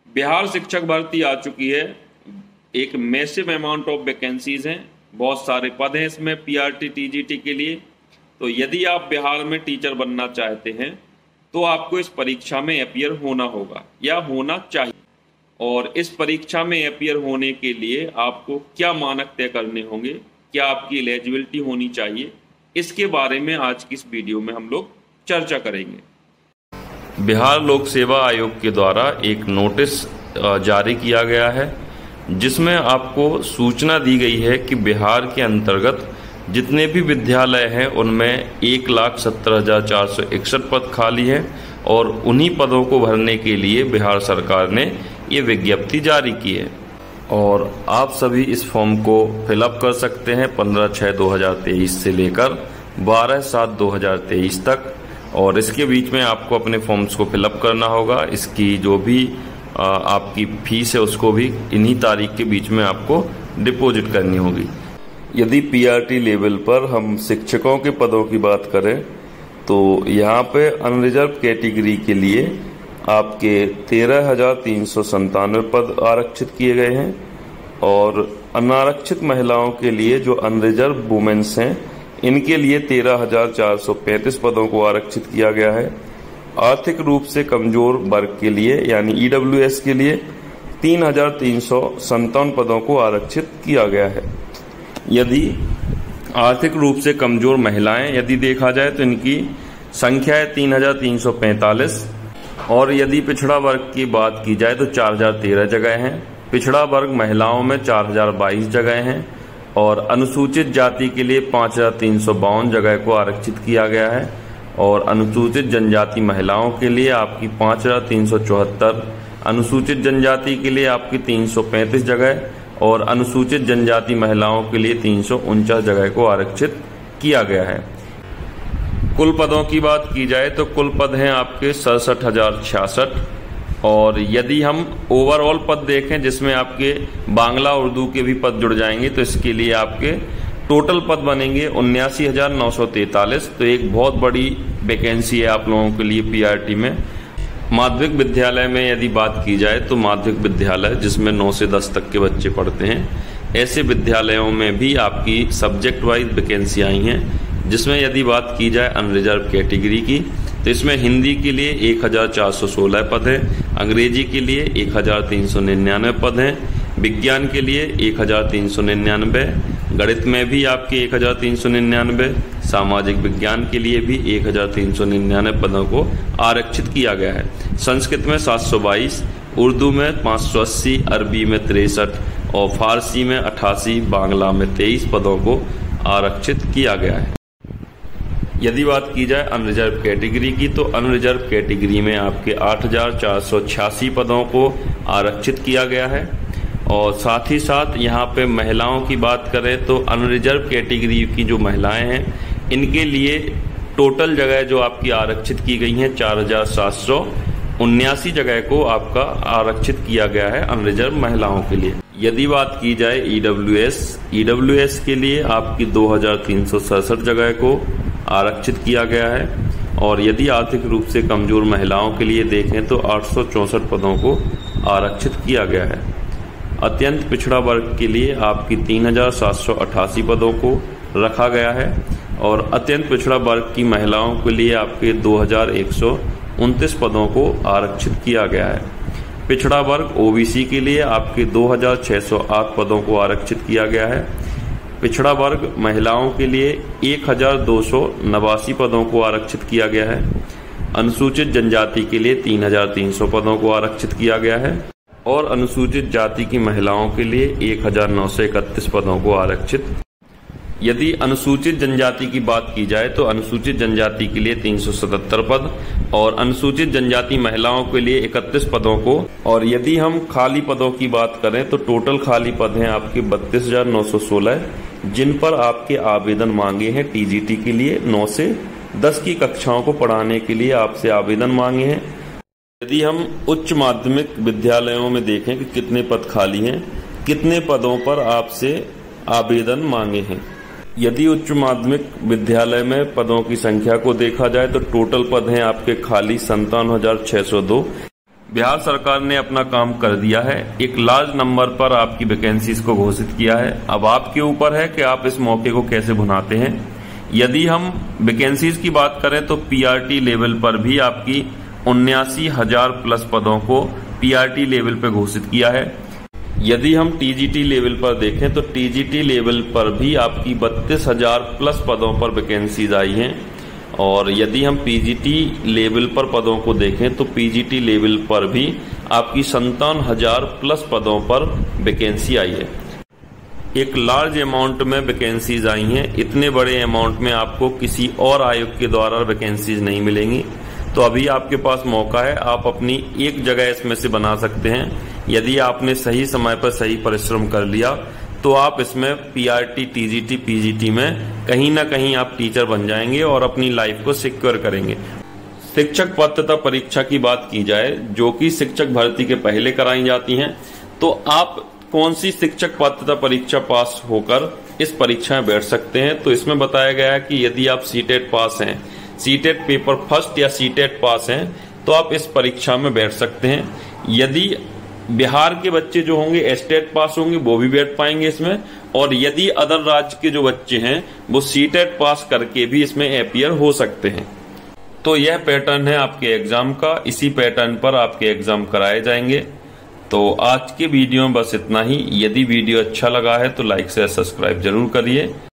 बिहार शिक्षक भर्ती आ चुकी है। एक मैसिव अमाउंट ऑफ वैकेंसीज हैं, बहुत सारे पद हैं इसमें पीआरटी टीजीटी के लिए। तो यदि आप बिहार में टीचर बनना चाहते हैं तो आपको इस परीक्षा में अपीयर होना होगा या होना चाहिए। और इस परीक्षा में अपीयर होने के लिए आपको क्या मानक तय करने होंगे, क्या आपकी एलिजिबिलिटी होनी चाहिए, इसके बारे में आज की इस वीडियो में हम लोग चर्चा करेंगे। बिहार लोक सेवा आयोग के द्वारा एक नोटिस जारी किया गया है जिसमें आपको सूचना दी गई है कि बिहार के अंतर्गत जितने भी विद्यालय हैं उनमें 1,70,461 पद खाली हैं और उन्हीं पदों को भरने के लिए बिहार सरकार ने ये विज्ञप्ति जारी की है। और आप सभी इस फॉर्म को फिलअप कर सकते हैं 15/6/2023 से लेकर 12/7/2023 तक। और इसके बीच में आपको अपने फॉर्म्स को फिलअप करना होगा। इसकी जो भी आपकी फीस है उसको भी इन्हीं तारीख के बीच में आपको डिपॉजिट करनी होगी। यदि पीआरटी लेवल पर हम शिक्षकों के पदों की बात करें तो यहाँ पे अनरिजर्व कैटेगरी के लिए आपके 13,397 पद आरक्षित किए गए हैं और अनारक्षित महिलाओं के लिए जो अनरिजर्व वुमेन्स हैं इनके लिए 13,435 पदों को आरक्षित किया गया है। आर्थिक रूप से कमजोर वर्ग के लिए यानी ईडब्ल्यूएस के लिए 3,357 पदों को आरक्षित किया गया है। यदि आर्थिक रूप से कमजोर महिलाएं यदि देखा जाए तो इनकी संख्या है 3,345 और यदि पिछड़ा वर्ग की बात की जाए तो 4,013 जगह हैं। पिछड़ा वर्ग महिलाओं में 4,022 जगह हैं और अनुसूचित जाति के लिए 5,352 जगह को आरक्षित किया गया है और अनुसूचित जनजाति महिलाओं के लिए आपकी 5,374, अनुसूचित जनजाति के लिए आपकी 335 जगह और अनुसूचित जनजाति महिलाओं के लिए 349 जगह को आरक्षित किया गया है। कुल पदों की बात की जाए तो कुल पद हैं आपके 67,066 और यदि हम ओवरऑल पद देखें जिसमें आपके बांग्ला उर्दू के भी पद जुड़ जाएंगे तो इसके लिए आपके टोटल पद बनेंगे 79,943। तो एक बहुत बड़ी वैकेंसी है आप लोगों के लिए पीआरटी में। माध्यमिक विद्यालय में यदि बात की जाए तो माध्यमिक विद्यालय जिसमें 9 से 10 तक के बच्चे पढ़ते हैं, ऐसे विद्यालयों में भी आपकी सब्जेक्ट वाइज वैकेंसी आई हैं जिसमें यदि बात की जाए अनरिजर्व कैटेगरी की तो इसमें हिंदी के लिए 1,416 पद हैं, अंग्रेजी के लिए 1,399 पद हैं, विज्ञान के लिए 1,399, गणित में भी आपके 1,399, सामाजिक विज्ञान के लिए भी 1,399 पदों को आरक्षित किया गया है। संस्कृत में 722, उर्दू में 580, अरबी में 63 और फारसी में 88, बांग्ला में 23 पदों को आरक्षित किया गया है। यदि बात की जाए अनरिजर्व कैटेगरी की तो अनरिजर्व कैटेगरी में आपके 8,486 पदों को आरक्षित किया गया है और साथ ही साथ यहाँ पे महिलाओं की बात करें तो अनरिजर्व कैटेगरी की जो महिलाएं हैं इनके लिए टोटल जगह जो आपकी आरक्षित की गई हैं 4,779 जगह को आपका आरक्षित किया गया है अनरिजर्व महिलाओं के लिए। यदि बात की जाए ईडब्ल्यूएस के लिए आपकी 2,367 जगह को आरक्षित किया गया है और यदि आर्थिक रूप से कमजोर महिलाओं के लिए देखें तो 864 पदों को आरक्षित किया गया है। अत्यंत पिछड़ा वर्ग के लिए आपकी 3,788 पदों को रखा गया है और अत्यंत पिछड़ा वर्ग की महिलाओं के लिए आपके 2,129 पदों को आरक्षित किया गया है। पिछड़ा वर्ग ओबीसी के लिए आपके 2,608 पदों को आरक्षित किया गया है। पिछड़ा वर्ग महिलाओं के लिए 1,289 पदों को आरक्षित किया गया है। अनुसूचित जनजाति के लिए 3,300 पदों को आरक्षित किया गया है और अनुसूचित जाति की महिलाओं के लिए 1,931 पदों को आरक्षित। यदि अनुसूचित जनजाति की बात की जाए तो अनुसूचित जनजाति के लिए 377 पद और अनुसूचित जनजाति महिलाओं के लिए 31 पदों को। और यदि हम खाली पदों की बात करें तो टोटल खाली पद हैं आपके 32,916 जिन पर आपके आवेदन मांगे हैं टीजीटी के लिए 9 से 10 की कक्षाओं को पढ़ाने के लिए आपसे आवेदन मांगे हैं। यदि हम उच्च माध्यमिक विद्यालयों में देखें कि कितने पद खाली हैं, कितने पदों पर आपसे आवेदन मांगे हैं। यदि उच्च माध्यमिक विद्यालय में पदों की संख्या को देखा जाए तो टोटल पद हैं आपके खाली 57,602 बिहार सरकार ने अपना काम कर दिया है, एक लार्ज नंबर पर आपकी वैकेंसीज को घोषित किया है। अब आपके ऊपर है कि आप इस मौके को कैसे भुनाते हैं। यदि हम वैकेंसीज की बात करें तो पीआरटी लेवल पर भी आपकी 79,000 प्लस पदों को पीआरटी लेवल पर घोषित किया है। यदि हम टीजीटी लेवल पर देखें तो टीजीटी लेवल पर भी आपकी 32,000 प्लस पदों पर वैकेंसीज आई हैं। और यदि हम पीजीटी लेवल पर पदों को देखें तो पीजीटी लेवल पर भी आपकी 57,000 प्लस पदों पर वैकेंसी आई है। एक लार्ज अमाउंट में वैकेंसीज आई हैं। इतने बड़े अमाउंट में आपको किसी और आयोग के द्वारा वैकेंसीज नहीं मिलेंगी। तो अभी आपके पास मौका है, आप अपनी एक जगह इसमें से बना सकते हैं। यदि आपने सही समय पर सही परिश्रम कर लिया तो आप इसमें पीआरटी, टीजीटी, पीजीटी में कहीं ना कहीं आप टीचर बन जाएंगे और अपनी लाइफ को सिक्योर करेंगे। शिक्षक पात्रता परीक्षा की बात की जाए, जो कि शिक्षक भर्ती के पहले कराई जाती हैं, तो आप कौन सी शिक्षक पात्रता परीक्षा पास होकर इस परीक्षा में बैठ सकते हैं। तो इसमें बताया गया है कि यदि आप सीटेट पास हैं, सीटेट पेपर फर्स्ट या सीटेट पास हैं, तो आप इस परीक्षा में बैठ सकते हैं। यदि बिहार के बच्चे जो होंगे एस्टेट पास होंगे वो भी बैठ पाएंगे इसमें, और यदि अदर राज्य के जो बच्चे हैं वो सीटेट पास करके भी इसमें अपीयर हो सकते हैं। तो यह पैटर्न है आपके एग्जाम का, इसी पैटर्न पर आपके एग्जाम कराए जाएंगे। तो आज के वीडियो में बस इतना ही। यदि वीडियो अच्छा लगा है तो लाइक से सब्सक्राइब जरूर करिए।